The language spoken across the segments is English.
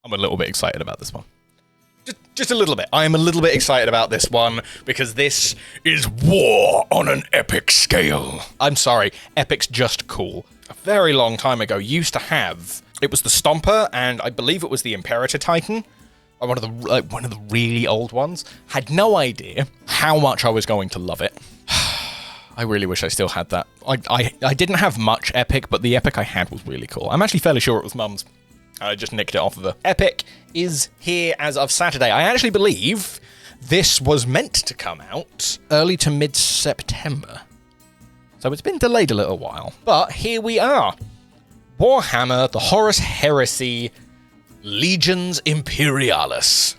I'm a little bit excited about this one. Just a little bit. I am a little bit excited about this one because this is war on an epic scale. I'm sorry, epic's just cool. A very long time ago, used to have, it was the Stomper, and I believe it was the Imperator Titan, one of the really old ones. Had no idea how much I was going to love it. I really wish I still had that. I didn't have much epic, but the epic I had was really cool. I'm actually fairly sure it was Mum's. I just nicked it off of her. Epic is here as of Saturday. I actually believe this was meant to come out early to mid-September. So it's been delayed a little while. But here we are. Warhammer, the Horus Heresy, Legions Imperialis.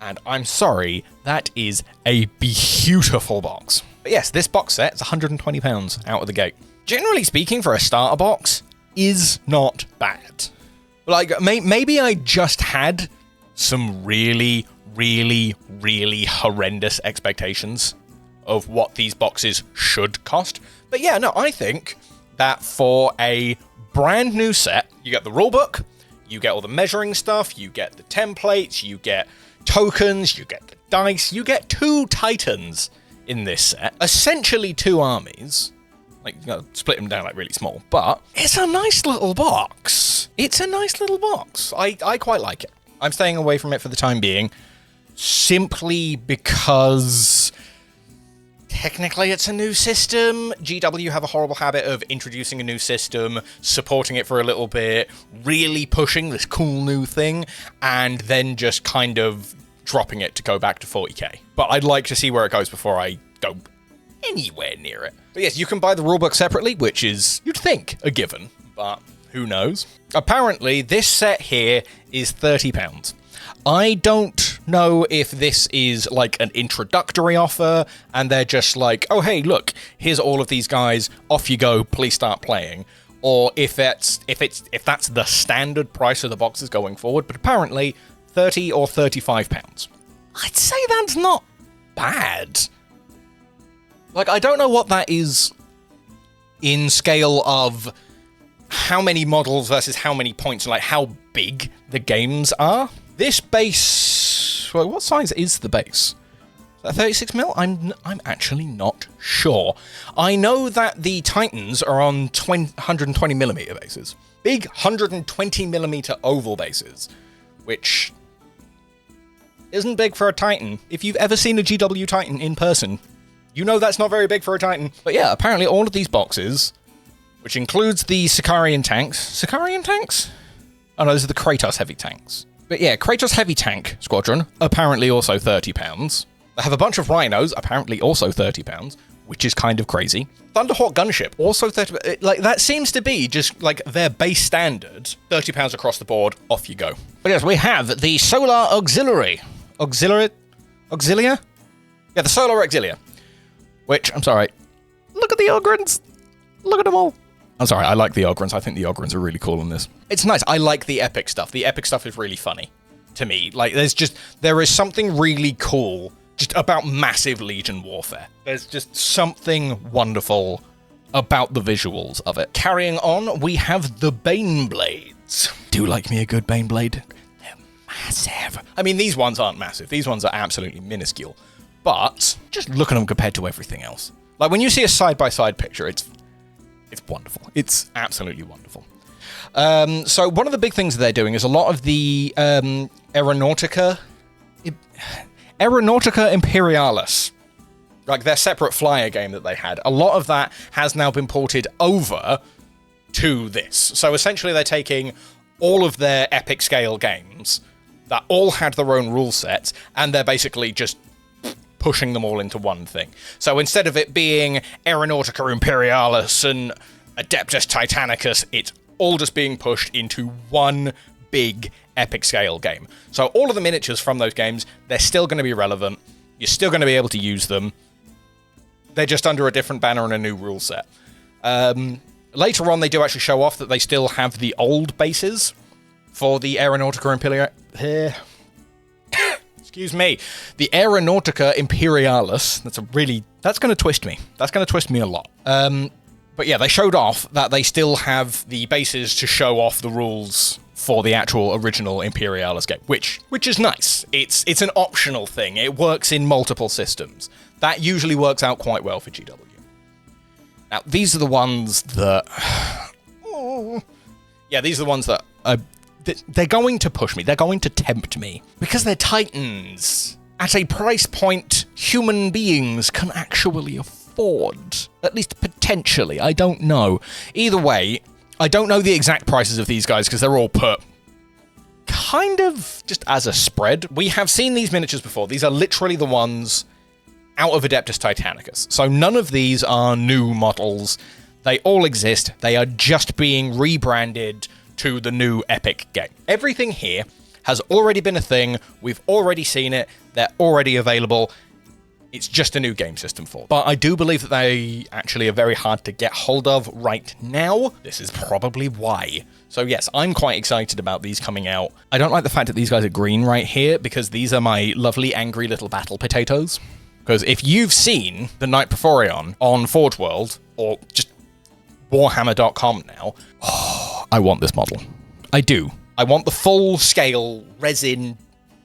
And I'm sorry, that is a beautiful box. But yes, this box set is £120 out of the gate. Generally speaking, for a starter box, is not bad. Like, maybe I just had some really, really, really horrendous expectations of what these boxes should cost. But yeah, no, I think that for a brand new set, you get the rulebook, you get all the measuring stuff, you get the templates, you get tokens, you get the dice, you get 2 Titans in this set. Essentially 2 armies. Like, you gotta split them down like really small, but it's a nice little box. It's a nice little box. I quite like it. I'm staying away from it for the time being, simply because technically it's a new system. GW have a horrible habit of introducing a new system, supporting it for a little bit, really pushing this cool new thing, and then just kind of dropping it to go back to 40k. But I'd like to see where it goes before I go anywhere near it. But yes, you can buy the rulebook separately, which is, you'd think, a given, but who knows? Apparently, this set here is £30. I don't know if this is like an introductory offer, and they're just like, oh hey, look, here's all of these guys, off you go, please start playing. Or if that's the standard price of the boxes going forward, but apparently £30 or £35. I'd say that's not bad. Like, I don't know what that is in scale of how many models versus how many points, and like how big the games are. This base, well, what size is the base? Is that 36 mil? I'm actually not sure. I know that the Titans are on 120 millimeter bases. Big 120 millimeter oval bases, which isn't big for a Titan. If you've ever seen a GW Titan in person, you know that's not very big for a Titan. But yeah, apparently all of these boxes, which includes the Sicarian tanks. Sicarian tanks? Oh no, those are the Kratos heavy tanks. But yeah, Kratos heavy tank squadron, apparently also £30. They have a bunch of rhinos, apparently also £30, which is kind of crazy. Thunderhawk gunship, also £30. Like, that seems to be just like their base standard. £30 across the board, off you go. But yes, we have the Solar Auxiliary. Auxilia? Yeah, the Solar Auxilia. Which, I'm sorry, look at the Ogrins. Look at them all. I'm sorry, I like the Ogrins. I think the Ogrins are really cool in this. It's nice. I like the epic stuff. The epic stuff is really funny to me. Like, there is something really cool just about massive Legion warfare. There's just something wonderful about the visuals of it. Carrying on, we have the Baneblades. Do you like me a good Baneblade? They're massive. I mean, these ones aren't massive. These ones are absolutely minuscule. But just look at them compared to everything else. Like, when you see a side-by-side picture, it's wonderful. It's absolutely wonderful. So one of the big things they're doing is a lot of the Aeronautica Imperialis, like their separate flyer game that they had, a lot of that has now been ported over to this. So essentially they're taking all of their epic scale games that all had their own rule sets, and they're basically just pushing them all into one thing. So instead of it being Aeronautica Imperialis and Adeptus Titanicus, it's all just being pushed into one big epic scale game. So all of the miniatures from those games, they're still going to be relevant. You're still going to be able to use them. They're just under a different banner and a new rule set. Later on, they do actually show off that they still have the old bases for the Aeronautica Imperialis. Excuse me. The Aeronautica Imperialis. That's going to twist me. That's going to twist me a lot. But yeah, they showed off that they still have the bases to show off the rules for the actual original Imperialis game, which is nice. It's an optional thing. It works in multiple systems. That usually works out quite well for GW. Now, these are the ones that... yeah, these are the ones that... they're going to push me. They're going to tempt me. Because they're Titans. At a price point human beings can actually afford. At least potentially. I don't know. Either way, I don't know the exact prices of these guys because they're all put kind of just as a spread. We have seen these miniatures before. These are literally the ones out of Adeptus Titanicus. So none of these are new models. They all exist. They are just being rebranded to the new Epic game. Everything here has already been a thing. We've already seen it. They're already available. It's just a new game system for them. But I do believe that they actually are very hard to get hold of right now. This is probably why. So yes, I'm quite excited about these coming out. I don't like the fact that these guys are green right here because these are my lovely angry little battle potatoes. Because if you've seen the Knight Porphyrion on Forge World, or just Warhammer.com now, I want this model. I do. I want the full-scale resin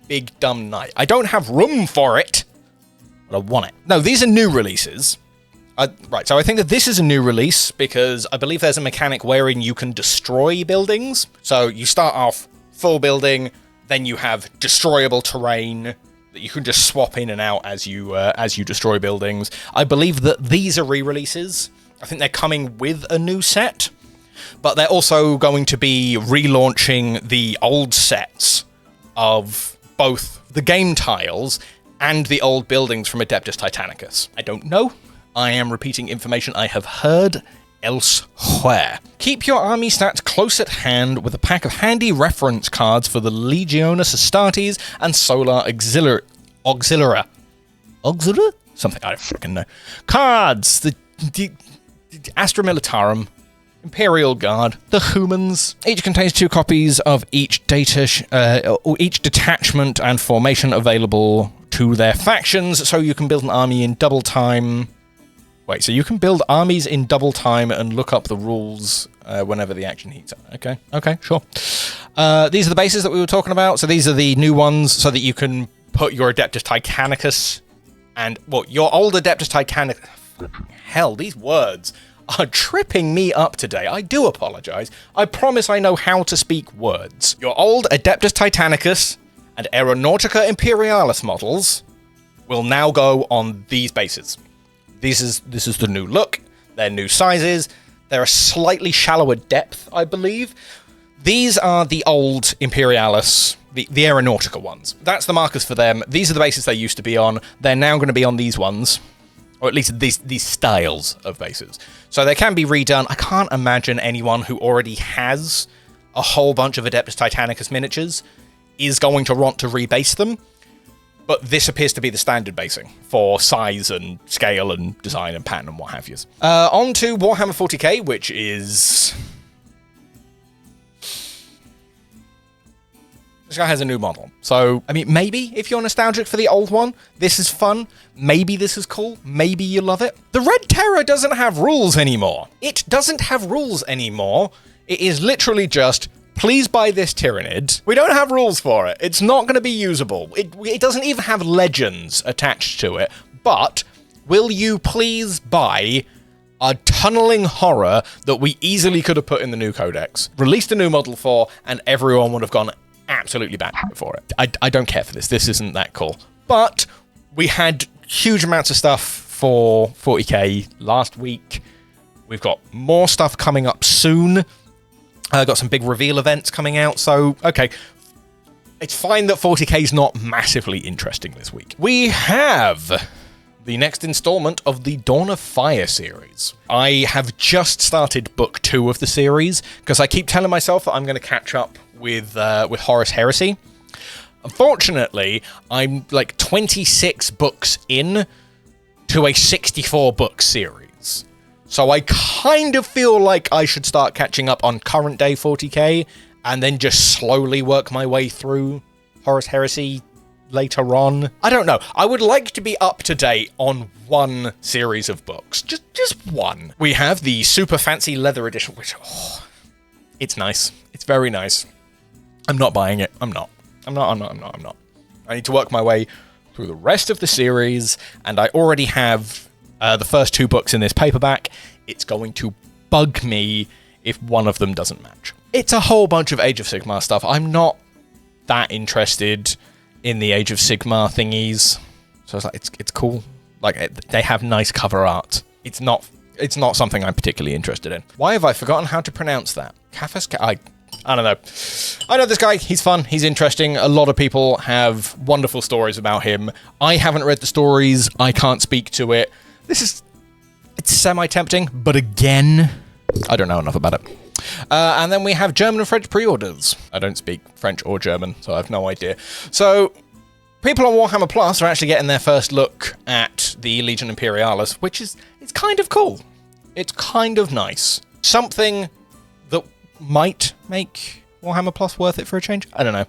big dumb knight. I don't have room for it, but I want it. No, these are new releases. Right, so I think that this is a new release because I believe there's a mechanic wherein you can destroy buildings. So you start off full building, then you have destroyable terrain that you can just swap in and out as you destroy buildings. I believe that these are re-releases. I think they're coming with a new set, but they're also going to be relaunching the old sets of both the game tiles and the old buildings from Adeptus Titanicus. I don't know. I am repeating information I have heard elsewhere. Keep your army stats close at hand with a pack of handy reference cards for the Legionis Astartes and Solar Auxiliary? Something I don't fucking know. Cards! The Astra Militarum, Imperial Guard, the Humans. Each contains 2 copies of each each detachment and formation available to their factions, so you can build an army in double time. Wait, so you can build armies in double time and look up the rules whenever the action heats up. Okay, sure. These are the bases that we were talking about. So these are the new ones so that you can put your Adeptus Titanicus and, well, your old Adeptus Titanicus. Hell, these words are tripping me up today. I do apologize. I promise I know how to speak words. Your old Adeptus Titanicus and Aeronautica Imperialis models will now go on these bases. This is the new look. They're new sizes. They're a slightly shallower depth, I believe. These are the old Imperialis, the Aeronautica ones. That's the markers for them. These are the bases they used to be on. They're now going to be on these ones. Or at least these styles of bases. So they can be redone. I can't imagine anyone who already has a whole bunch of Adeptus Titanicus miniatures is going to want to rebase them. But this appears to be the standard basing for size and scale and design and pattern and what have you. On to Warhammer 40k, which is... This guy has a new model. So, I mean, maybe if you're nostalgic for the old one, this is fun. Maybe this is cool. Maybe you love it. The Red Terror doesn't have rules anymore. It doesn't have rules anymore. It is literally just, please buy this Tyrannid. We don't have rules for it. It's not going to be usable. It doesn't even have legends attached to it. But will you please buy a tunneling horror that we easily could have put in the new codex, released a new model for, and everyone would have gone absolutely bad for it. I don't care for this. This isn't that cool. But we had huge amounts of stuff for 40k last week. We've got more stuff coming up soon. Got some big reveal events coming out. So, okay. It's fine that 40k is not massively interesting this week. We have the next installment of the Dawn of Fire series. I have just started book 2 of the series because I keep telling myself that I'm going to catch up with Horus Heresy. Unfortunately, I'm like 26 books in to a 64 book series. So I kind of feel like I should start catching up on current day 40k and then just slowly work my way through Horus Heresy later on. I don't know. I would like to be up to date on one series of books. Just one. We have the super fancy leather edition, which, it's nice. It's very nice. I'm not buying it. I'm not. I need to work my way through the rest of the series, and I already have the first 2 books in this paperback. It's going to bug me if one of them doesn't match. It's a whole bunch of Age of Sigmar stuff. I'm not that interested in the Age of Sigmar thingies. So it's like, it's cool. Like, they have nice cover art. It's not something I'm particularly interested in. Why have I forgotten how to pronounce that? I don't know. I know this guy. He's fun. He's interesting. A lot of people have wonderful stories about him. I haven't read the stories. I can't speak to it. It's semi-tempting, but again, I don't know enough about it. And then we have German and French pre-orders. I don't speak French or German, so I have no idea. So people on Warhammer Plus are actually getting their first look at the Legion Imperialis, which it's kind of cool. It's kind of nice. Something that might make Warhammer Plus worth it for a change. I don't know.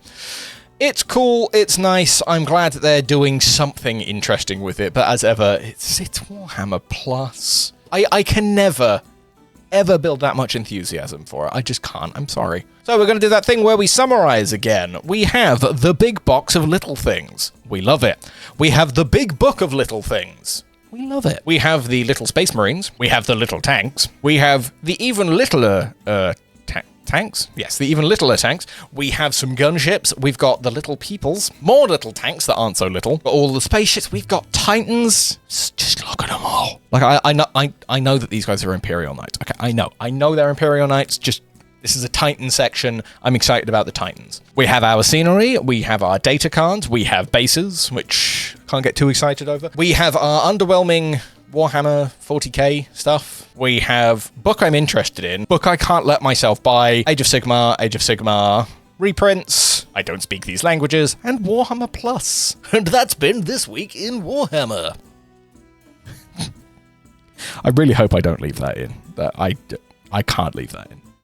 It's cool. It's nice. I'm glad that they're doing something interesting with it. But as ever, it's Warhammer Plus. I can never, ever build that much enthusiasm for it. I just can't. I'm sorry. So we're going to do that thing where we summarize again. We have the big box of little things. We love it. We have the big book of little things. We love it. We have the little space marines. We have the little tanks. We have the even littler tanks. Yes, the even littler tanks. We have some gunships. We've got the little peoples. More little tanks that aren't so little. All the spaceships. We've got titans. Just look at them all. Like, I know that these guys are Imperial Knights. Okay, I know they're Imperial Knights. Just, this is a Titan section. I'm excited about the Titans. We have our scenery. We have our data cards. We have bases, which I can't get too excited over. We have our underwhelming Warhammer 40k stuff. We have book I'm interested in, book I can't let myself buy, Age of Sigmar reprints, I don't speak these languages, and Warhammer Plus. And that's been This Week in Warhammer. I really hope I don't leave that in. I can't leave that in.